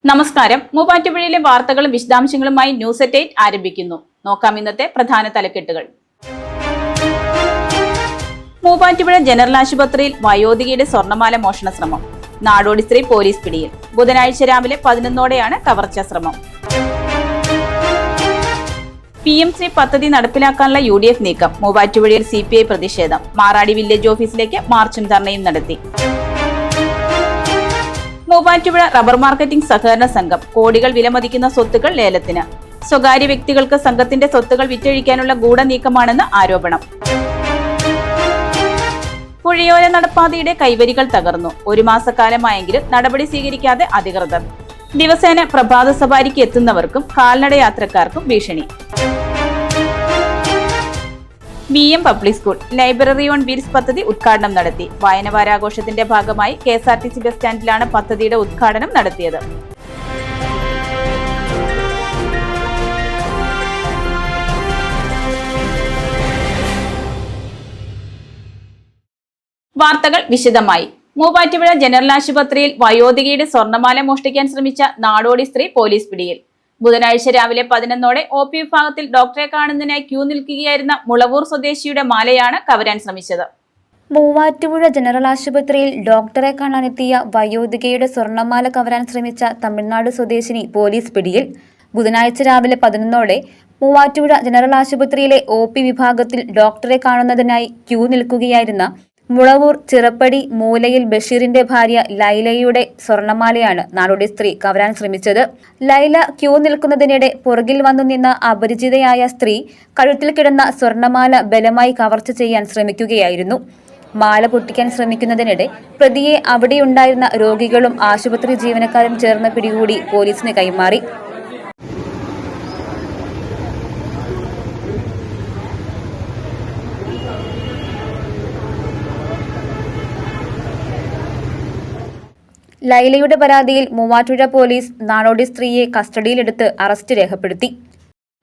നമസ്കാരം. മൂവാറ്റുപുഴയിലെ വാർത്തകളും വിശദാംശങ്ങളുമായി ന്യൂസ് അറ്റ് 8 ആരംഭിക്കുന്നു. നോക്കാം ഇന്നത്തെ പ്രധാന തലക്കെട്ടുകൾ. മൂവാറ്റുപുഴ ജനറൽ ആശുപത്രിയിൽ വയോധികയുടെ സ്വർണ്ണമാല മോഷണ ശ്രമം. നാടോടി സ്ത്രീ പോലീസ് പിടിയിൽ. ബുധനാഴ്ച രാവിലെ 11ഓടെയാണ് കവർച്ചാ ശ്രമം. PMC പദ്ധതി നടപ്പിലാക്കാനുള്ള UDF നീക്കം. മൂവാറ്റുപുഴയിൽ CPI പ്രതിഷേധം. മാറാടി വില്ലേജ് ഓഫീസിലേക്ക് മാർച്ചും ധർണയും നടത്തി. മൂവാറ്റുപുഴ റബ്ബർ മാർക്കറ്റിംഗ് സഹകരണ സംഘം കോടികൾ വിലമതിക്കുന്ന സ്വത്തുക്കൾ ലേലത്തിന്. സ്വകാര്യ വ്യക്തികൾക്ക് സംഘത്തിന്റെ സ്വത്തുകൾ വിറ്റഴിക്കാനുള്ള ഗൂഢനീക്കമാണെന്ന് ആരോപണം. പുഴയോര നടപ്പാതയുടെ കൈവരികൾ തകർന്നു. 1 മാസക്കാലമായെങ്കിലും നടപടി സ്വീകരിക്കാതെ അധികൃതർ. ദിവസേന പ്രഭാത സവാരിക്ക് എത്തുന്നവർക്കും കാൽനട യാത്രക്കാർക്കും ഭീഷണി. BM public school library on wheels പദ്ധതി ഉദ്ഘാടനം നടത്തി. വായനവാരാഘോഷത്തിന്റെ ഭാഗമായി KSRTC ബസ് സ്റ്റാൻഡിലാണ് പദ്ധതിയുടെ ഉദ്ഘാടനം നടത്തിയത്. വാർത്തകൾ വിശദമായി. മൂവാറ്റുപുഴ ജനറൽ ആശുപത്രിയിൽ വയോധികയുടെ സ്വർണ്ണമാല മോഷ്ടിക്കാൻ ശ്രമിച്ച നാടോടി സ്ത്രീ പോലീസ് പിടിയിൽ. ബുധനാഴ്ച രാവിലെ 11ഓടെ OP വിഭാഗത്തിൽ ഡോക്ടറെ കാണുന്നതിനായി ക്യൂ നിൽക്കുകയായിരുന്ന മുളവൂർ സ്വദേശിയുടെ മാലയാണ് കവരാൻ ശ്രമിച്ചത്. മൂവാറ്റുപുഴ ജനറൽ ആശുപത്രിയിൽ ഡോക്ടറെ കാണാനെത്തിയ വയോധികയുടെ സ്വർണ്ണമാല കവരാൻ ശ്രമിച്ച തമിഴ്നാട് സ്വദേശിനി പോലീസ് പിടിയിൽ. ബുധനാഴ്ച രാവിലെ 11ഓടെ മൂവാറ്റുപുഴ ജനറൽ ആശുപത്രിയിലെ OP വിഭാഗത്തിൽ ഡോക്ടറെ കാണുന്നതിനായി ക്യൂ നിൽക്കുകയായിരുന്ന മുളവൂർ ചിറപ്പടി മൂലയിൽ ബഷീറിന്റെ ഭാര്യ ലൈലയുടെ സ്വർണ്ണമാലയാണ് നാടോടി സ്ത്രീ കവരാൻ ശ്രമിച്ചത്. ലൈല ക്യൂ നിൽക്കുന്നതിനിടെ പുറകിൽ വന്നു നിന്ന അപരിചിതയായ സ്ത്രീ കഴുത്തിൽ കിടന്ന സ്വർണ്ണമാല ബലമായി കവർച്ച ചെയ്യാൻ ശ്രമിക്കുകയായിരുന്നു. മാല പൊട്ടിക്കാൻ ശ്രമിക്കുന്നതിനിടെ പ്രതിയെ അവിടെയുണ്ടായിരുന്ന രോഗികളും ആശുപത്രി ജീവനക്കാരും ചേർന്ന് പിടികൂടി പോലീസിന് കൈമാറി. ലൈലയുടെ പരാതിയിൽ മൂവാറ്റുപുഴ പോലീസ് നാടോടി സ്ത്രീയെ കസ്റ്റഡിയിലെടുത്ത് അറസ്റ്റ് രേഖപ്പെടുത്തി.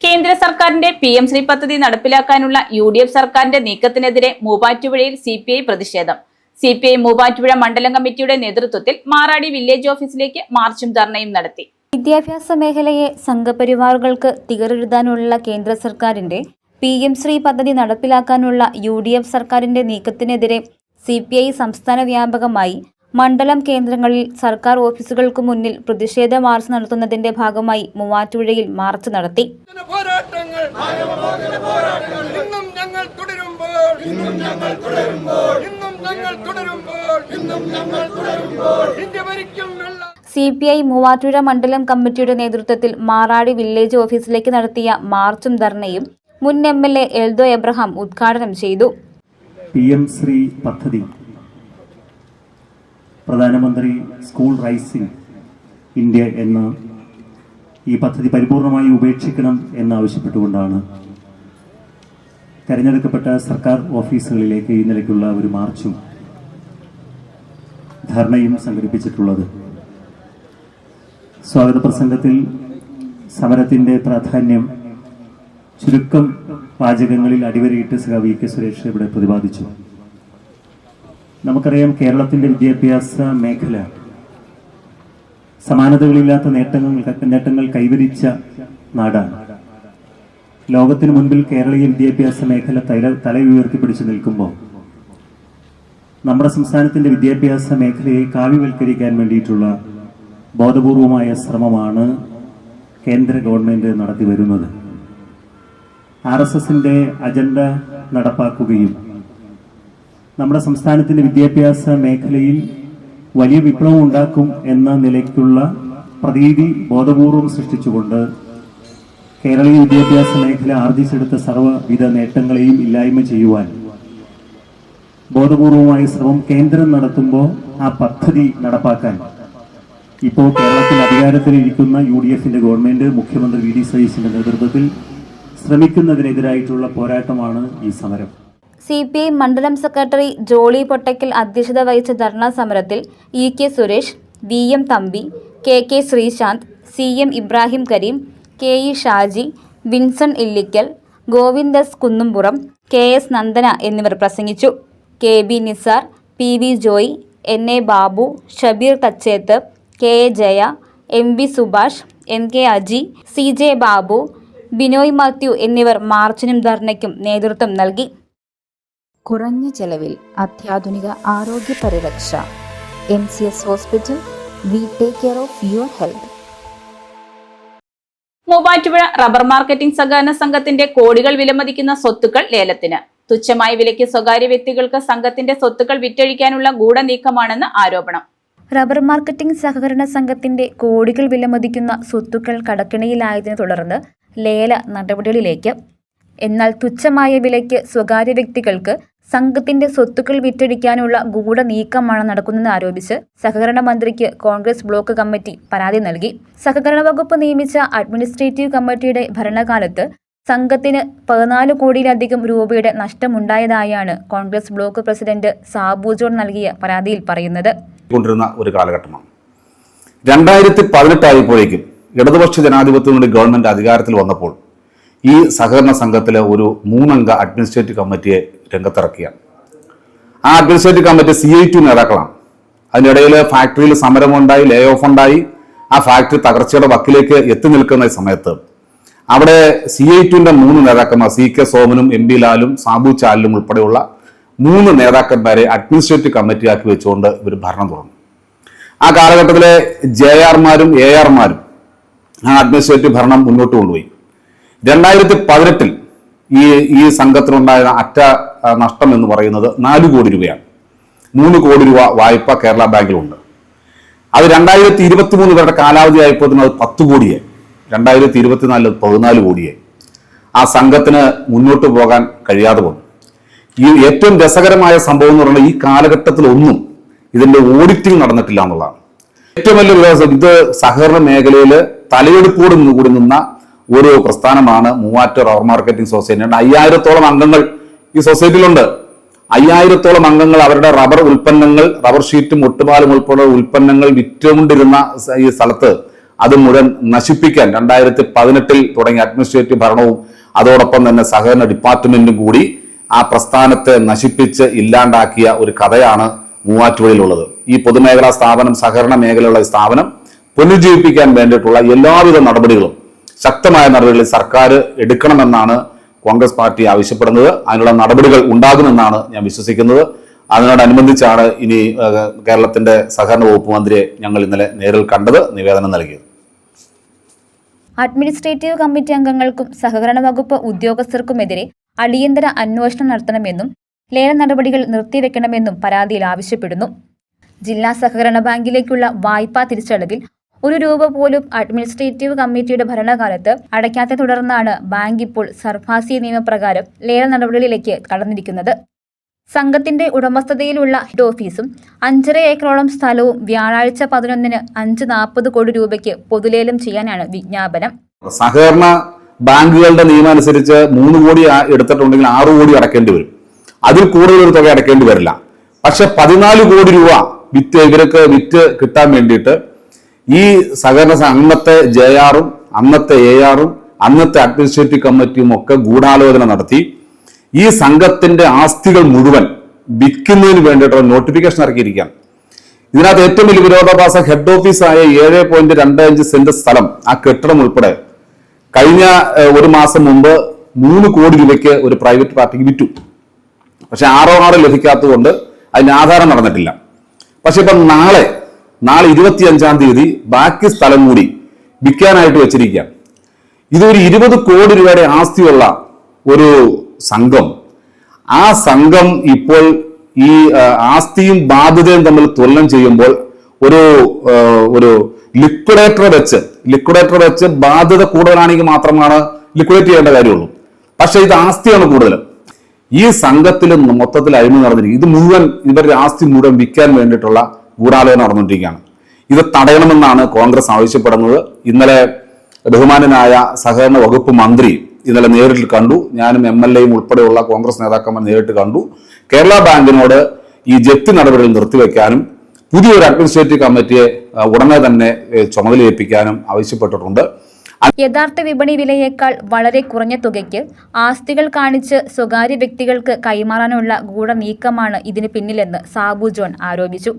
കേന്ദ്ര സർക്കാരിന്റെ PMC പദ്ധതി നടപ്പിലാക്കാനുള്ള UDF സർക്കാരിന്റെ നീക്കത്തിനെതിരെ മൂവാറ്റുപുഴയിൽ CPI പ്രതിഷേധം. CPI മൂവാറ്റുപുഴ മണ്ഡലം കമ്മിറ്റിയുടെ നേതൃത്വത്തിൽ മാറാടി വില്ലേജ് ഓഫീസിലേക്ക് മാർച്ചും ധർണയും നടത്തി. വിദ്യാഭ്യാസ മേഖലയെ സംഘപരിവാറുകൾക്ക് തികരെഴുതാനുള്ള കേന്ദ്ര സർക്കാരിന്റെ PMC പദ്ധതി നടപ്പിലാക്കാനുള്ള UDF സർക്കാരിന്റെ നീക്കത്തിനെതിരെ CPI സംസ്ഥാന വ്യാപകമായി മണ്ഡലം കേന്ദ്രങ്ങളിൽ സർക്കാർ ഓഫീസുകൾക്ക് മുന്നിൽ പ്രതിഷേധ മാർച്ച് നടത്തുന്നതിന്റെ ഭാഗമായി മൂവാറ്റുപുഴയിൽ മാർച്ച് നടത്തി. CPI മൂവാറ്റുപുഴ മണ്ഡലം കമ്മിറ്റിയുടെ നേതൃത്വത്തിൽ മാറാടി വില്ലേജ് ഓഫീസിലേക്ക് നടത്തിയ മാർച്ചും ധർണയും മുൻ MLA എൽദോ എബ്രഹാം ഉദ്ഘാടനം ചെയ്തു. PMC പദ്ധതി പ്രധാനമന്ത്രി സ്കൂൾ റൈസിംഗ് ഇന്ത്യ എന്ന ഈ പദ്ധതി പരിപൂർണമായി ഉപേക്ഷിക്കണം എന്നാവശ്യപ്പെട്ടുകൊണ്ടാണ് തെരഞ്ഞെടുക്കപ്പെട്ട സർക്കാർ ഓഫീസുകളിലേക്ക് ഈ നിലയ്ക്കുള്ള ഒരു മാർച്ചും ധർണയും സംഘടിപ്പിച്ചിട്ടുള്ളത്. സ്വാഗത പ്രസംഗത്തിൽ സമരത്തിന്റെ പ്രാധാന്യം ചുരുക്കം വാചകങ്ങളിൽ അടിവരയിട്ട് VK സുരേഷ് ഇവിടെ പ്രതിപാദിച്ചു. നമുക്കറിയാം, കേരളത്തിന്റെ വിദ്യാഭ്യാസ മേഖല സമാനതകളില്ലാത്ത നേട്ടങ്ങൾ കൈവരിച്ച നാടാണ്. ലോകത്തിന് മുൻപിൽ കേരളീയ വിദ്യാഭ്യാസ മേഖല തല ഉയർത്തിപ്പിടിച്ചു നിൽക്കുമ്പോൾ നമ്മുടെ സംസ്ഥാനത്തിന്റെ വിദ്യാഭ്യാസ മേഖലയെ കാവ്യവൽക്കരിക്കാൻ വേണ്ടിയിട്ടുള്ള ബോധപൂർവമായ ശ്രമമാണ് കേന്ദ്ര ഗവൺമെന്റ് നടത്തി വരുന്നത്. RSSന്റെ അജണ്ട നടപ്പാക്കുകയും നമ്മുടെ സംസ്ഥാനത്തിന്റെ വിദ്യാഭ്യാസ മേഖലയിൽ വലിയ വിപ്ലവം ഉണ്ടാക്കും എന്ന നിലയ്ക്കുള്ള പ്രതീതി ബോധപൂർവം സൃഷ്ടിച്ചുകൊണ്ട് കേരളീയ വിദ്യാഭ്യാസ മേഖല ആർജിച്ചെടുത്ത സർവ്വവിധ നേട്ടങ്ങളെയും ഇല്ലായ്മ ചെയ്യുവാൻ ബോധപൂർവമായ ശ്രമം കേന്ദ്രം നടത്തുമ്പോൾ ആ പദ്ധതി നടപ്പാക്കാൻ ഇപ്പോൾ കേരളത്തിൽ അധികാരത്തിലിരിക്കുന്ന UDFന്റെ ഗവൺമെന്റ് മുഖ്യമന്ത്രി VD സതീശന്റെ നേതൃത്വത്തിൽ ശ്രമിക്കുന്നതിനെതിരായിട്ടുള്ള പോരാട്ടമാണ് ഈ സമരം. CPI മണ്ഡലം സെക്രട്ടറി ജോളി പൊട്ടയ്ക്കൽ അധ്യക്ഷത വഹിച്ച ധർണാ സമരത്തിൽ EK Suresh, VM Thampi, KK Sreesanth, CM Ibrahim Kareem, KE Shaji, Vinson Illikkal, Govindas Kunnumpuram, KS Nandana എന്നിവർ പ്രസംഗിച്ചു. KB Nisar, PV Joy, NA Babu, Shabeer Thachethu, KA Jaya, MV Subhash, NK Aji, CJ Babu, Binoy Mathew എന്നിവർ മാർച്ചിനും ധർണയ്ക്കും നേതൃത്വം നൽകി. കുറഞ്ഞ ചെലവിൽ അത്യാധുനിക ആരോഗ്യ പരിരക്ഷ. MCS hospital. We take care of your health. Muvattupuzha rubber marketing സഹകരണ സംഘത്തിന്റെ കോടികൾ വിലമതിക്കുന്ന സ്വത്തുക്കൾ ലേലത്തിന്. തുച്ഛമായ വിലയ്ക്ക് സ്വകാര്യ വ്യക്തികൾക്ക് സംഘത്തിന്റെ സ്വത്തുക്കൾ വിറ്റഴിക്കാനുള്ള ഗൂഢനീക്കമാണെന്ന് ആരോപണം. റബ്ബർ മാർക്കറ്റിംഗ് സഹകരണ സംഘത്തിന്റെ കോടികൾ വിലമതിക്കുന്ന സ്വത്തുക്കൾ കടക്കിണിയിലായതിനെ തുടർന്ന് ലേല നടപടികളിലേക്ക്. എന്നാൽ തുച്ഛമായ വിലയ്ക്ക് സ്വകാര്യ വ്യക്തികൾക്ക് സംഘത്തിന്റെ സ്വത്തുക്കൾ വിറ്റഴിക്കാനുള്ള ഗൂഢനീക്കമാണ് നടക്കുന്നതെന്ന് ആരോപിച്ച് സഹകരണ മന്ത്രിക്ക് കോൺഗ്രസ് ബ്ലോക്ക് കമ്മിറ്റി പരാതി നൽകി. സഹകരണ വകുപ്പ് നിയമിച്ച അഡ്മിനിസ്ട്രേറ്റീവ് കമ്മിറ്റിയുടെ ഭരണകാലത്ത് സംഘത്തിന് 14 കോടിയിലധികം രൂപയുടെ നഷ്ടമുണ്ടായതായാണ് Congress block president Sabu John നൽകിയ പരാതിയിൽ പറയുന്നത്. ഒരു കാലഘട്ടമാണ് 2018 ആയപ്പോഴേക്കും ഇടതുപക്ഷ ജനാധിപത്യങ്ങളുടെ ഗവൺമെന്റ് അധികാരത്തിൽ വന്നപ്പോൾ ഈ സഹകരണ സംഘത്തിലെ ഒരു 3 അംഗ അഡ്മിനിസ്ട്രേറ്റീവ് കമ്മിറ്റിയെ രംഗത്തിറക്കിയാണ്. ആ അഡ്മിനിസ്ട്രേറ്റീവ് കമ്മിറ്റി CI2 നേതാക്കളാണ്. അതിൻ്റെ ഇടയിൽ ഫാക്ടറിയിൽ സമരമുണ്ടായി, ലേ ഓഫ് ഉണ്ടായി. ആ ഫാക്ടറി തകർച്ചയുടെ വക്കിലേക്ക് എത്തി നിൽക്കുന്ന സമയത്ത് അവിടെ CI2ന്റെ 3 നേതാക്കന്മാർ CK സോമനും MB ലാലും സാബു ചാലിലും ഉൾപ്പെടെയുള്ള 3 നേതാക്കന്മാരെ അഡ്മിനിസ്ട്രേറ്റീവ് കമ്മിറ്റിയാക്കി വെച്ചുകൊണ്ട് ഇവർ ഭരണം തുടങ്ങി. ആ കാലഘട്ടത്തിലെ JRമാരും ARമാരും ആ അഡ്മിനിസ്ട്രേറ്റീവ് ഭരണം മുന്നോട്ട് കൊണ്ടുപോയി. 2018 ഈ സംഘത്തിനുണ്ടായ അറ്റ നഷ്ടം എന്ന് പറയുന്നത് 4 കോടി രൂപയാണ്. 3 കോടി രൂപ വായ്പ കേരള ബാങ്കിലുണ്ട്. അത് 2023 വരെ കാലാവധി ആയപ്പോൾ അത് 10 കോടിയായി. 2024 14 കോടിയായി. ആ സംഘത്തിന് മുന്നോട്ട് പോകാൻ കഴിയാതെ വന്നു. ഈ ഏറ്റവും രസകരമായ സംഭവം എന്ന് പറയുന്നത് ഈ കാലഘട്ടത്തിലൊന്നും ഇതിന്റെ ഓഡിറ്റിംഗ് നടന്നിട്ടില്ല എന്നുള്ളതാണ്. ഏറ്റവും വലിയ വികാസം ഇത് സഹകരണ മേഖലയിൽ തലയെടുപ്പോട് കൂടി നിന്ന ഒരു പ്രസ്ഥാനമാണ് മൂവാറ്റുപുഴ റബ്ബർ മാർക്കറ്റിംഗ് സൊസൈറ്റി. 5000-ഓളം അംഗങ്ങൾ ഈ സൊസൈറ്റിയിലുണ്ട്. 5000-ഓളം അംഗങ്ങൾ അവരുടെ റബ്ബർ ഉൽപ്പന്നങ്ങൾ, റബ്ബർ ഷീറ്റും ഒട്ടുപാലും ഉൾപ്പെടെ ഉൽപ്പന്നങ്ങൾ വിറ്റുകൊണ്ടിരുന്ന ഈ സ്ഥലത്ത് അത് മുഴുവൻ നശിപ്പിക്കാൻ 2018 തുടങ്ങിയ അഡ്മിനിസ്ട്രേറ്റീവ് ഭരണവും അതോടൊപ്പം തന്നെ സഹകരണ ഡിപ്പാർട്ട്മെന്റും കൂടി ആ പ്രസ്ഥാനത്തെ നശിപ്പിച്ച് ഇല്ലാണ്ടാക്കിയ ഒരു കഥയാണ് മൂവാറ്റുപുഴയിലുള്ളത്. ഈ പൊതുമേഖലാ സ്ഥാപനം, സഹകരണ മേഖലയുള്ള സ്ഥാപനം പുനരുജ്ജീവിപ്പിക്കാൻ വേണ്ടിയിട്ടുള്ള എല്ലാവിധ നടപടികളും, ശക്തമായ നടപടികൾ സർക്കാർ എടുക്കണമെന്നാണ് കോൺഗ്രസ് പാർട്ടി ആവശ്യപ്പെടുന്നത്. അതിനുള്ള നടപടികൾ ഉണ്ടാകുമെന്നാണ് ഞാൻ വിശ്വസിക്കുന്നത്. അതിനോടനുബന്ധിച്ചാണ് ഇനി കേരളത്തിന്റെ സഹകരണ വകുപ്പ് മന്ത്രിയെ ഞങ്ങൾ ഇന്നലെ നേരിൽ കണ്ടത്, നിവേദനം നൽകിയത്. അഡ്മിനിസ്ട്രേറ്റീവ് കമ്മിറ്റി അംഗങ്ങൾക്കും സഹകരണ വകുപ്പ് ഉദ്യോഗസ്ഥർക്കുമെതിരെ അടിയന്തര അന്വേഷണം നടത്തണമെന്നും ലേല നടപടികൾ നിർത്തിവെക്കണമെന്നും പരാതിയിൽ ആവശ്യപ്പെടുന്നു. ജില്ലാ സഹകരണ ബാങ്കിലേക്കുള്ള വായ്പാ തിരിച്ചടവിൽ 1 രൂപ പോലും അഡ്മിനിസ്ട്രേറ്റീവ് കമ്മിറ്റിയുടെ ഭരണകാലത്ത് അടയ്ക്കാത്ത തുടർന്നാണ് ബാങ്ക് ഇപ്പോൾ സർഫാസി നിയമപ്രകാരം ലേല നടപടികളിലേക്ക് കടന്നിരിക്കുന്നത്. സംഘത്തിന്റെ ഉടമസ്ഥതയിലുള്ള ഹെഡ് ഓഫീസും 5.5 ഏക്കറോളം സ്ഥലവും വ്യാഴാഴ്ച 11-ന് 540 കോടി രൂപയ്ക്ക് പൊതുലേലം ചെയ്യാനാണ് വിജ്ഞാപനം. സഹകരണ ബാങ്കുകളുടെ നിയമം അനുസരിച്ച് 3 കോടി എടുത്തിട്ടുണ്ടെങ്കിൽ 6 കോടി അടക്കേണ്ടി വരും. അതിൽ കൂടുതൽ ഒരു തുക അടക്കേണ്ടി വരില്ല. പക്ഷെ 14 കോടി രൂപ ഇവർക്ക് വിറ്റ് കിട്ടാൻ വേണ്ടിയിട്ട് ഈ സഹകരണ അന്നത്തെ JRും അന്നത്തെ ARും അന്നത്തെ അഡ്മിനിസ്ട്രേറ്റീവ് കമ്മിറ്റിയും ഒക്കെ ഗൂഢാലോചന നടത്തി ഈ സംഘത്തിന്റെ ആസ്തികൾ മുഴുവൻ വിൽക്കുന്നതിന് വേണ്ടിയിട്ടുള്ള നോട്ടിഫിക്കേഷൻ ഇറക്കിയിരിക്കുകയാണ്. ഇതിനകത്ത് ഏറ്റവും വലിയ വിരോധാഭാസം ഹെഡ് ഓഫീസായ 7.25 സെന്റ് സ്ഥലം, ആ കെട്ടിടം ഉൾപ്പെടെ കഴിഞ്ഞ 1 മാസം മുമ്പ് 3 കോടി രൂപയ്ക്ക് ഒരു പ്രൈവറ്റ് പാർട്ടിക്ക് വിറ്റു. പക്ഷെ ROR ലഭിക്കാത്തതുകൊണ്ട് അതിന് ആധാരം നടന്നിട്ടില്ല. പക്ഷെ ഇപ്പം നാളെ 25-ാം തീയതി ബാക്കി സ്ഥലം കൂടി വിൽക്കാനായിട്ട് വെച്ചിരിക്കുകയാണ്. ഇതൊരു 20 കോടി രൂപയുടെ ആസ്തിയുള്ള ഒരു സംഘം. ആ സംഘം ഇപ്പോൾ ഈ ആസ്തിയും ബാധ്യതയും തമ്മിൽ തുലനം ചെയ്യുമ്പോൾ ഒരു ലിക്വിഡേറ്റർ വെച്ച് ബാധ്യത കൂടുതലാണെങ്കിൽ മാത്രമാണ് ലിക്വിഡേറ്റ് ചെയ്യേണ്ട കാര്യമുള്ളൂ. പക്ഷെ ഇത് ആസ്തിയാണ് കൂടുതൽ. ഈ സംഘത്തിൽ മൊത്തത്തിൽ അഴിമതി നടന്നിരിക്കും. ഇത് മുഴുവൻ ഇവരുടെ ആസ്തി മുഴുവൻ വിൽക്കാൻ വേണ്ടിയിട്ടുള്ള ഗൂഢാലോചന നടന്നുകൊണ്ടിരിക്കുകയാണ്. ഇത് തടയണമെന്നാണ് കോൺഗ്രസ് ആവശ്യപ്പെടുന്നത്. ഇന്നലെ ബഹുമാനനായ സഹകരണ വകുപ്പ് മന്ത്രി ഇന്നലെ നേരിട്ട് കണ്ടു. ഞാനും MLAയും ഉൾപ്പെടെയുള്ള കോൺഗ്രസ് നേതാക്കന്മാർ നേരിട്ട് കണ്ടു. കേരള ബാങ്കിനോട് ഈ ജപ്തി നടപടികൾ നിർത്തിവെക്കാനും പുതിയൊരു അഡ്മിനിസ്ട്രേറ്റീവ് കമ്മിറ്റിയെ ഉടനെ തന്നെ ചുമതലയേൽപ്പിക്കാനും ആവശ്യപ്പെട്ടിട്ടുണ്ട്. യഥാർത്ഥ വിപണി വിലയേക്കാൾ വളരെ കുറഞ്ഞ തുകയ്ക്ക് ആസ്തികൾ കാണിച്ച് സ്വകാര്യ വ്യക്തികൾക്ക് കൈമാറാനുള്ള ഗൂഢനീക്കമാണ് ഇതിന് പിന്നിലെന്ന് സാബു ജോൺ ആരോപിച്ചു.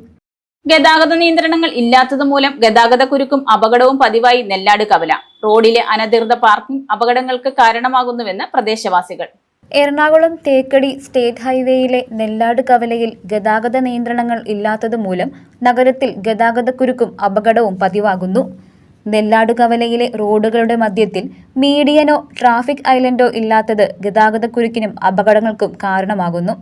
ഗതാഗത നിയന്ത്രണങ്ങൾ ഇല്ലാത്തതുമൂലം ഗതാഗതക്കുരുക്കും അപകടവും പതിവായി നെല്ലാട് കവല. റോഡിലെ അനധികൃത പാർക്കിംഗ് അപകടങ്ങൾക്ക് കാരണമാകുന്നുവെന്ന് പ്രദേശവാസികൾ. എറണാകുളം തേക്കടി സ്റ്റേറ്റ് ഹൈവേയിലെ നെല്ലാട് കവലയിൽ ഗതാഗത നിയന്ത്രണങ്ങൾ ഇല്ലാത്തതുമൂലം നഗരത്തിൽ ഗതാഗതക്കുരുക്കും അപകടവും പതിവാകുന്നു. നെല്ലാട് കവലയിലെ റോഡുകളുടെ മധ്യത്തിൽ മീഡിയനോ ട്രാഫിക് ഐലൻഡോ ഇല്ലാത്തത് ഗതാഗതക്കുരുക്കിനും അപകടങ്ങൾക്കും കാരണമാകുന്നു.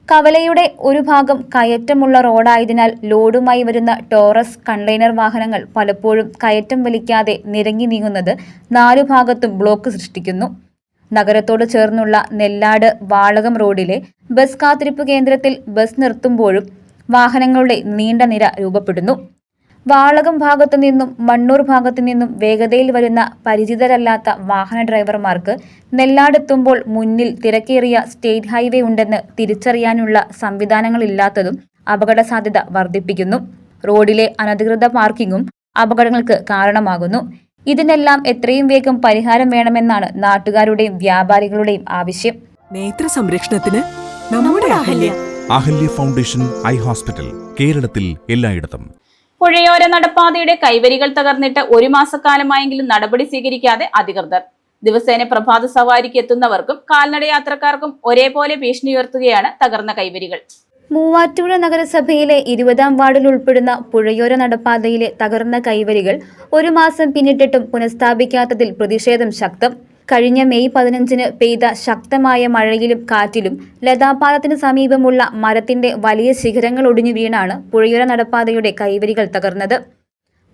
കവലയുടെ ഒരു ഭാഗം കയറ്റമുള്ള റോഡായതിനാൽ ലോഡുമായി വരുന്ന ടോറസ് കണ്ടെയ്നർ വാഹനങ്ങൾ പലപ്പോഴും കയറ്റം വലിക്കാതെ നിരങ്ങി നീങ്ങുന്നത് 4 ഭാഗത്തും ബ്ലോക്ക് സൃഷ്ടിക്കുന്നു. നഗരത്തോട് ചേർന്നുള്ള നെല്ലാട് വാളകം റോഡിലെ ബസ് കാത്തിരിപ്പ് കേന്ദ്രത്തിൽ ബസ് നിർത്തുമ്പോഴും വാഹനങ്ങളുടെ നീണ്ട നിര രൂപപ്പെടുന്നു. വാളകം ഭാഗത്തു നിന്നും മണ്ണൂർ ഭാഗത്തു നിന്നും വേഗതയിൽ വരുന്ന പരിചിതരല്ലാത്ത വാഹന ഡ്രൈവർമാർക്ക് നെല്ലാടെത്തുമ്പോൾ മുന്നിൽ തിരക്കേറിയ സ്റ്റേറ്റ് ഹൈവേ ഉണ്ടെന്ന് തിരിച്ചറിയാനുള്ള സംവിധാനങ്ങളില്ലാത്തതും അപകട സാധ്യത വർദ്ധിപ്പിക്കുന്നു. റോഡിലെ അനധികൃത പാർക്കിങ്ങും അപകടങ്ങൾക്ക് കാരണമാകുന്നു. ഇതിനെല്ലാം എത്രയും വേഗം പരിഹാരം വേണമെന്നാണ് നാട്ടുകാരുടെയും വ്യാപാരികളുടെയും ആവശ്യം. നേത്ര സംരക്ഷണത്തിന് നമ്മുടെ അഹല്യ ഫൗണ്ടേഷൻ ഐ ഹോസ്പിറ്റൽ, കേരളത്തിൽ എല്ലായിടത്തും. പുഴയോര നടപ്പാതയുടെ കൈവരികൾ തകർന്നിട്ട് 1 മാസക്കാലമായെങ്കിലും നടപടി സ്വീകരിക്കാതെ അധികൃതർ. ദിവസേന പ്രഭാത സവാരിക്ക് എത്തുന്നവർക്കും കാൽനട യാത്രക്കാർക്കും ഒരേപോലെ ഭീഷണി ഉയർത്തുകയാണ് തകർന്ന കൈവരികൾ. മൂവാറ്റുപുഴ നഗരസഭയിലെ 20-ാം വാർഡിൽ ഉൾപ്പെടുന്ന പുഴയോര നടപ്പാതയിലെ തകർന്ന കൈവരികൾ 1 മാസം പിന്നിട്ടിട്ടും പുനഃസ്ഥാപിക്കാത്തതിൽ പ്രതിഷേധം ശക്തം. കഴിഞ്ഞ മെയ് 15-ന് പെയ്ത ശക്തമായ മഴയിലും കാറ്റിലും ലതാപാലത്തിന് സമീപമുള്ള മരത്തിന്റെ വലിയ ശിഖരങ്ങൾ ഒടിഞ്ഞു വീണാണ് പുഴയോര നടപ്പാതയുടെ കൈവരികൾ തകർന്നത്.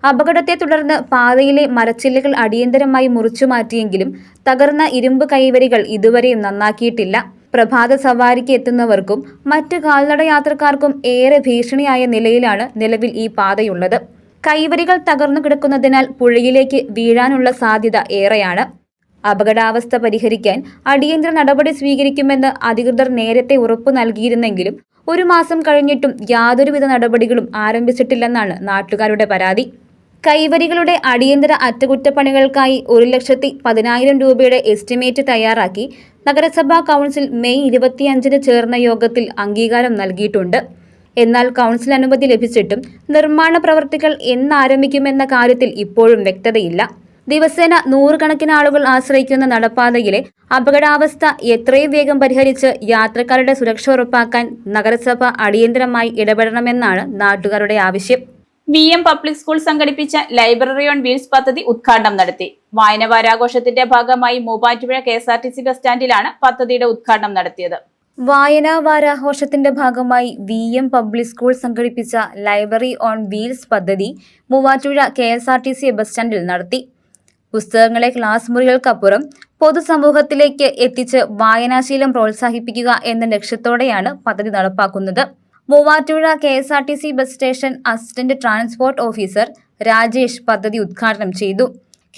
അപകടത്തെ തുടർന്ന് പാതയിലെ മരച്ചില്ലകൾ അടിയന്തരമായി മുറിച്ചുമാറ്റിയെങ്കിലും തകർന്ന ഇരുമ്പ് കൈവരികൾ ഇതുവരെയും നന്നാക്കിയിട്ടില്ല. പ്രഭാത സവാരിക്ക് എത്തുന്നവർക്കും മറ്റ് കാൽനട യാത്രക്കാർക്കും ഏറെ ഭീഷണിയായ നിലയിലാണ് നിലവിൽ ഈ പാതയുള്ളത്. കൈവരികൾ തകർന്നു കിടക്കുന്നതിനാൽ പുഴയിലേക്ക് വീഴാനുള്ള സാധ്യത ഏറെയാണ്. അപകടാവസ്ഥ പരിഹരിക്കാൻ അടിയന്തര നടപടി സ്വീകരിക്കുമെന്ന് അധികൃതർ നേരത്തെ ഉറപ്പു നൽകിയിരുന്നെങ്കിലും 1 മാസം കഴിഞ്ഞിട്ടും യാതൊരുവിധ നടപടികളും ആരംഭിച്ചിട്ടില്ലെന്നാണ് നാട്ടുകാരുടെ പരാതി. കൈവരികളുടെ അടിയന്തര അറ്റകുറ്റപ്പണികൾക്കായി 1,10,10,000 രൂപയുടെ എസ്റ്റിമേറ്റ് തയ്യാറാക്കി നഗരസഭാ കൗൺസിൽ മെയ് 25-ന് ചേർന്ന യോഗത്തിൽ അംഗീകാരം നൽകിയിട്ടുണ്ട്. എന്നാൽ കൗൺസിൽ അനുമതി ലഭിച്ചിട്ടും നിർമ്മാണ പ്രവർത്തികൾ എന്നാരംഭിക്കുമെന്ന കാര്യത്തിൽ ഇപ്പോഴും വ്യക്തതയില്ല. ദിവസേന 100 കണക്കിന് ആളുകൾ ആശ്രയിക്കുന്ന നടപ്പാതയിലെ അപകടാവസ്ഥ എത്രയും വേഗം പരിഹരിച്ച് യാത്രക്കാരുടെ സുരക്ഷ ഉറപ്പാക്കാൻ നഗരസഭ അടിയന്തരമായി ഇടപെടണമെന്നാണ് നാട്ടുകാരുടെ ആവശ്യം. VM പബ്ലിക് സ്കൂൾ സംഘടിപ്പിച്ച ലൈബ്രറി ഓൺ വീൽസ് പദ്ധതി ഉദ്ഘാടനം നടത്തി. വായനവാരാഘോഷത്തിന്റെ ഭാഗമായി മൂവാറ്റുപുഴ KSRTC ബസ് സ്റ്റാൻഡിലാണ് പദ്ധതിയുടെ ഉദ്ഘാടനം നടത്തിയത്. വായനാ വാരാഘോഷത്തിന്റെ ഭാഗമായി VM പബ്ലിക് സ്കൂൾ സംഘടിപ്പിച്ച ലൈബ്രറി ഓൺ വീൽസ് പദ്ധതി മൂവാറ്റുപുഴ KSRTC ബസ് സ്റ്റാൻഡിൽ നടത്തി. പുസ്തകങ്ങളെ ക്ലാസ് മുറികൾക്കപ്പുറം പൊതുസമൂഹത്തിലേക്ക് എത്തിച്ച് വായനാശീലം പ്രോത്സാഹിപ്പിക്കുക എന്ന ലക്ഷ്യത്തോടെയാണ് പദ്ധതി നടപ്പാക്കുന്നത്. Muvattupuzha KSRTC bus station assistant transport officer Rajesh പദ്ധതി ഉദ്ഘാടനം ചെയ്തു.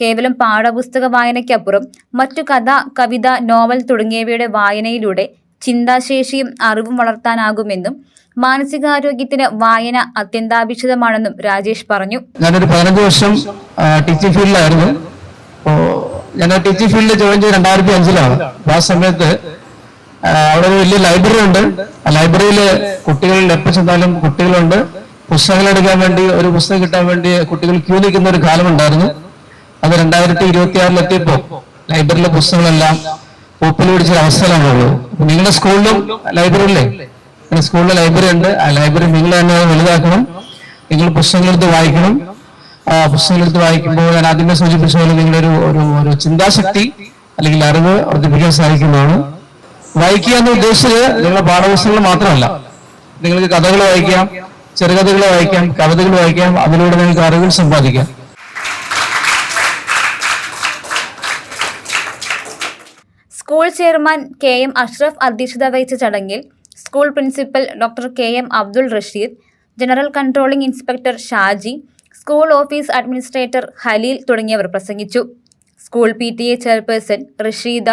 കേവലം പാഠപുസ്തക വായനയ്ക്കപ്പുറം മറ്റു കഥ, കവിത, നോവൽ തുടങ്ങിയവയുടെ വായനയിലൂടെ ചിന്താശേഷിയും അറിവും വളർത്താനാകുമെന്നും മാനസികാരോഗ്യത്തിന് വായന അത്യന്താപേക്ഷിതമാണെന്നും രാജേഷ് പറഞ്ഞു. ഞാനൊരു 15 വർഷം ടീച്ചിങ് ഫീൽഡിലായിരുന്നു. ഞാൻ ടീച്ചിങ് ഫീൽഡിൽ ജോയിൻ ചെയ്ത് 2005-ലാണ്. ആ സമയത്ത് അവിടെ ഒരു വലിയ ലൈബ്രറി ഉണ്ട്. ആ ലൈബ്രറിയിൽ കുട്ടികൾ എപ്പോൾ ചെന്നാലും കുട്ടികളുണ്ട്. പുസ്തകങ്ങൾ എടുക്കാൻ വേണ്ടി, ഒരു പുസ്തകം കിട്ടാൻ വേണ്ടി കുട്ടികൾ ക്യൂ നിൽക്കുന്ന ഒരു കാലമുണ്ടായിരുന്നു. അത് 2026-ൽ എത്തിയപ്പോൾ ലൈബ്രറിയിലെ പുസ്തകങ്ങളെല്ലാം പൂപ്പൽ പിടിച്ച അവസ്ഥയിലാണുള്ളത്. നിങ്ങളുടെ സ്കൂളിലും ലൈബ്രറി ഇല്ലേ? നിങ്ങളുടെ സ്കൂളിലെ ലൈബ്രറി ഉണ്ട്. ആ ലൈബ്രറി നിങ്ങൾ തന്നെ വലുതാക്കണം. നിങ്ങൾ പുസ്തകങ്ങളെടുത്ത് വായിക്കണം. പുസ്തകങ്ങളെടുത്ത് വായിക്കുമ്പോൾ ഞാൻ ആദ്യമേ സൂചിപ്പിച്ച പോലെ നിങ്ങളുടെ ഒരു ചിന്താശക്തി അല്ലെങ്കിൽ അറിവ് വർദ്ധിപ്പിക്കാൻ സാധിക്കുന്നതാണ്. വായിക്കുക എന്ന് ഉദ്ദേശിച്ചത് നിങ്ങളുടെ പാഠപുസ്തകങ്ങൾ മാത്രമല്ല. നിങ്ങൾക്ക് കഥകൾ വായിക്കാം, ചെറുകഥകൾ വായിക്കാം, കവിതകൾ വായിക്കാം. അതിലൂടെ നിങ്ങൾക്ക് അറിവുകൾ സമ്പാദിക്കാം. സ്കൂൾ ചെയർമാൻ KM അഷ്റഫ് അധ്യക്ഷത വഹിച്ച ചടങ്ങിൽ school principal doctor KM Abdul Rasheed, general controlling inspector Shaji, school office administrator Haleel തുടങ്ങിയവർ പ്രസംഗിച്ചു. School PTA chairperson Rasheeda,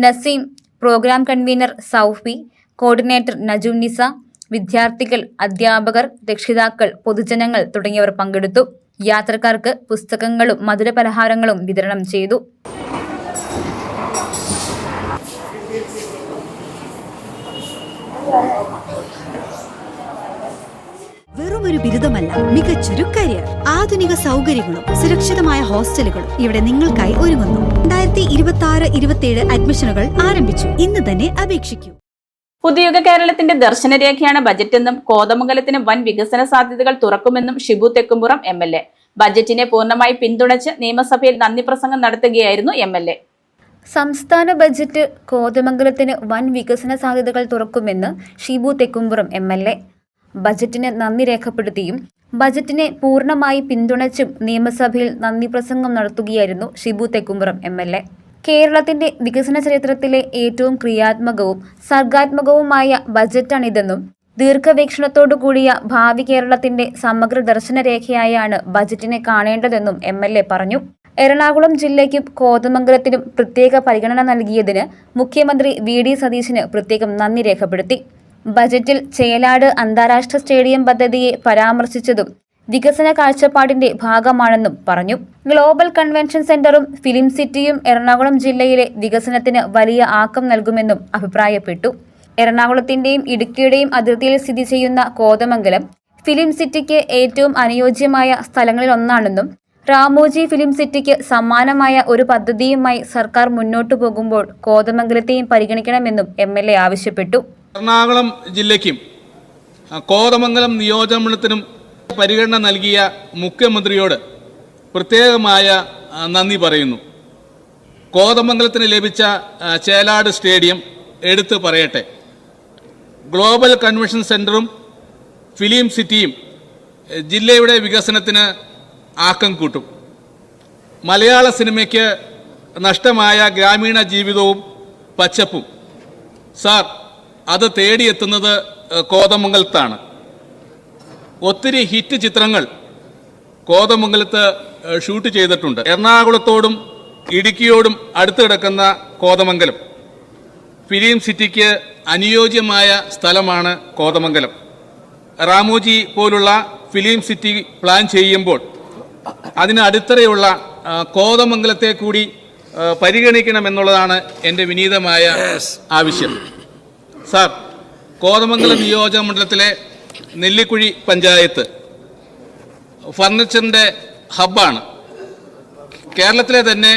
Naseem, programme convener Soufi, coordinator Najumnisa, വിദ്യാർത്ഥികൾ, അധ്യാപകർ, രക്ഷിതാക്കൾ, പൊതുജനങ്ങൾ തുടങ്ങിയവർ പങ്കെടുത്തു. യാത്രക്കാർക്ക് പുസ്തകങ്ങളും മധുരപലഹാരങ്ങളും വിതരണം ചെയ്തു. വെറും വെറുമൊരു ബിരുദമല്ല, മികച്ചൊരു കരിയർ. ആധുനിക സൗകര്യങ്ങളും സുരക്ഷിതമായ ഹോസ്റ്റലുകളും ഇവിടെ നിങ്ങൾക്കായി ഒരുങ്ങുന്നു. 2026-27 അഡ്മിഷനുകൾ ആരംഭിച്ചു. ഇന്ന് തന്നെ അപേക്ഷിക്കൂ. പുതുയുഗ കേരളത്തിന്റെ ദർശനരേഖയാണ് ബജറ്റെന്നും കോതമംഗലത്തിന് വൻ വികസന സാധ്യതകൾ തുറക്കുമെന്നും ഷിബു തെക്കുംപുറം MLA. ബജറ്റിനെ പൂർണ്ണമായി പിന്തുണച്ച് നിയമസഭയിൽ നന്ദി പ്രസംഗം നടത്തുകയായിരുന്നു MLA. സംസ്ഥാന ബജറ്റ് കോതമംഗലത്തിന് വൻ വികസന സാധ്യതകൾ തുറക്കുമെന്ന് ഷിബു തെക്കുംപുറം MLA. ബജറ്റിന് നന്ദി രേഖപ്പെടുത്തിയും ബജറ്റിനെ പൂർണ്ണമായി പിന്തുണച്ചും നിയമസഭയിൽ നന്ദി പ്രസംഗം നടത്തുകയായിരുന്നു ഷിബു തെക്കുംപുറം MLA. കേരളത്തിന്റെ വികസന ചരിത്രത്തിലെ ഏറ്റവും ക്രിയാത്മകവും സർഗാത്മകവുമായ ബജറ്റാണിതെന്നും ദീർഘവീക്ഷണത്തോടു കൂടിയ ഭാവി കേരളത്തിന്റെ സമഗ്ര ദർശനരേഖയായാണ് ബജറ്റിനെ കാണേണ്ടതെന്നും MLA പറഞ്ഞു. എറണാകുളം ജില്ലയ്ക്കും കോതമംഗലത്തിനും പ്രത്യേക പരിഗണന നൽകിയതിന് മുഖ്യമന്ത്രി VD സതീശന് പ്രത്യേകം നന്ദി രേഖപ്പെടുത്തി. ബജറ്റിൽ ചേലാട് അന്താരാഷ്ട്ര സ്റ്റേഡിയം പദ്ധതിയെ പരാമർശിച്ചതും വികസന കാഴ്ചപ്പാടിന്റെ ഭാഗമാണെന്നും പറഞ്ഞു. ഗ്ലോബൽ കൺവെൻഷൻ സെന്ററും ഫിലിം സിറ്റിയും എറണാകുളം ജില്ലയിലെ വികസനത്തിന് വലിയ ആക്കം നൽകുമെന്നും അഭിപ്രായപ്പെട്ടു. എറണാകുളത്തിന്റെയും ഇടുക്കിയുടെയും അതിർത്തിയിൽ സ്ഥിതി ചെയ്യുന്ന കോതമംഗലം ഫിലിം സിറ്റിക്ക് ഏറ്റവും അനുയോജ്യമായ സ്ഥലങ്ങളിലൊന്നാണെന്നും രാമോജി ഫിലിം സിറ്റിക്ക് സമാനമായ ഒരു പദ്ധതിയുമായി സർക്കാർ മുന്നോട്ടു പോകുമ്പോൾ കോതമംഗലത്തെയും പരിഗണിക്കണമെന്നും MLA ആവശ്യപ്പെട്ടു. എറണാകുളം ജില്ലയ്ക്കും കോതമംഗലം നിയോജകമണ്ഡലത്തിനും പരിഗണന നൽകിയ മുഖ്യമന്ത്രിയോട് പ്രത്യേകമായ നന്ദി പറയുന്നു. കോതമംഗലത്തിന് ലഭിച്ച ചേലാട് സ്റ്റേഡിയം എടുത്തു പറയട്ടെ. ഗ്ലോബൽ കൺവെൻഷൻ സെന്ററും ഫിലിം സിറ്റിയും ജില്ലയുടെ വികസനത്തിന് ആക്കം കൂട്ടും. മലയാള സിനിമയ്ക്ക് നഷ്ടമായ ഗ്രാമീണ ജീവിതവും പച്ചപ്പും സാർ അത് തേടിയെത്തുന്നത് കോതമംഗലത്താണ്. ഒത്തിരി ഹിറ്റ് ചിത്രങ്ങൾ കോതമംഗലത്ത് ഷൂട്ട് ചെയ്തിട്ടുണ്ട്. എറണാകുളത്തോടും ഇടുക്കിയോടും അടുത്ത് കിടക്കുന്ന കോതമംഗലം ഫിലിം സിറ്റിക്ക് അനുയോജ്യമായ സ്ഥലമാണ് കോതമംഗലം. രാമോജി പോലുള്ള ഫിലിം സിറ്റി പ്ലാൻ ചെയ്യുമ്പോൾ അതിന് അടിത്തറയുള്ള കോതമംഗലത്തെ കൂടി പരിഗണിക്കണമെന്നുള്ളതാണ് എൻ്റെ വിനീതമായ ആവശ്യം. സാർ, കോതമംഗലം നിയോജക മണ്ഡലത്തിലെ നെല്ലിക്കുഴി പഞ്ചായത്ത് ഫർണിച്ചറിൻ്റെ ഹബ്ബാണ്. കേരളത്തിലെ തന്നെ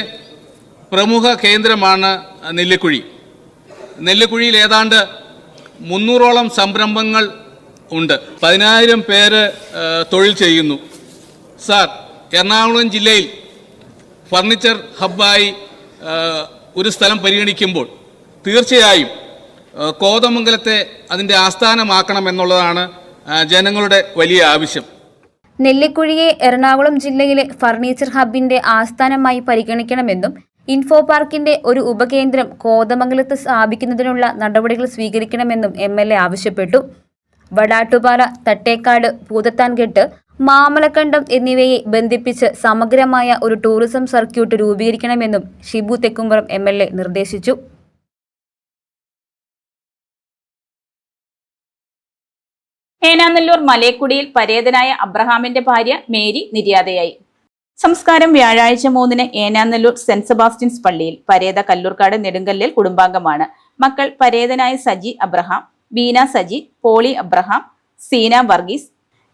പ്രമുഖ കേന്ദ്രമാണ് നെല്ലിക്കുഴി. നെല്ലിക്കുഴിയിൽ ഏതാണ്ട് 300ഓളം സംരംഭങ്ങൾ ഉണ്ട്. 10,000 പേര് തൊഴിൽ ചെയ്യുന്നു. സാർ, എറണാകുളം ജില്ലയിൽ ഫർണിച്ചർ ഹബ്ബായി ഒരു സ്ഥലം പരിഗണിക്കുമ്പോൾ തീർച്ചയായും കോതമംഗലത്തെ അതിൻ്റെ ആസ്ഥാനമാക്കണമെന്നുള്ളതാണ് ജനങ്ങളുടെ വലിയ ആവശ്യം. നെല്ലിക്കുഴിയെ എറണാകുളം ജില്ലയിലെ ഫർണിച്ചർ ഹബിന്റെ ആസ്ഥാനമായി പരിഗണിക്കണമെന്നും ഇൻഫോ പാർക്കിന്റെ ഒരു ഉപകേന്ദ്രം കോതമംഗലത്ത് സ്ഥാപിക്കുന്നതിനുള്ള നടപടികൾ സ്വീകരിക്കണമെന്നും MLA ആവശ്യപ്പെട്ടു. വടാട്ടുപാറ, തട്ടേക്കാട്, പൂതത്താൻകെട്ട്, മാമലക്കണ്ടം എന്നിവയെ ബന്ധിപ്പിച്ച് സമഗ്രമായ ഒരു ടൂറിസം സർക്യൂട്ട് രൂപീകരിക്കണമെന്നും ഷിബു തെക്കുംപുറം MLA നിർദ്ദേശിച്ചു. ഏനാനെല്ലൂർ മലേക്കുടിയിൽ പരേതനായ അബ്രഹാമിന്റെ ഭാര്യ മേരി നിര്യാതയായി. സംസ്കാരം വ്യാഴാഴ്ച 3-ന് ഏനാനെല്ലൂർ സെന്റ് സെബാസ്റ്റ്യൻസ് പള്ളിയിൽ. പരേത കല്ലൂർക്കാട് നെടുങ്കല്ലിൽ കുടുംബാംഗമാണ്. മക്കൾ പരേതനായ സജി അബ്രഹാം, ബീന സജി, പോളി അബ്രഹാം, സീന വർഗീസ്.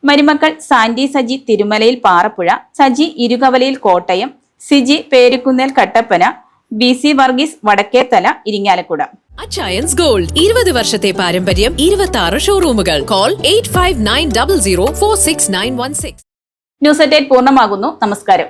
മരുമക്കൾ Sandy Saji Thirumalayil Parappuzha, Saji Irukavalayil Kottayam, Siji Perukkunnel Kattappana, BC Varghese Vadakkethala Irinjalakuda. Achayans gold 20 വർഷത്തെ പാരമ്പര്യം, 26 ഷോറൂമുകൾ. കോൾ 8590046916. ന്യൂസ് അറ്റ് 8 പൂർണ്ണമാകുന്നു. നമസ്കാരം.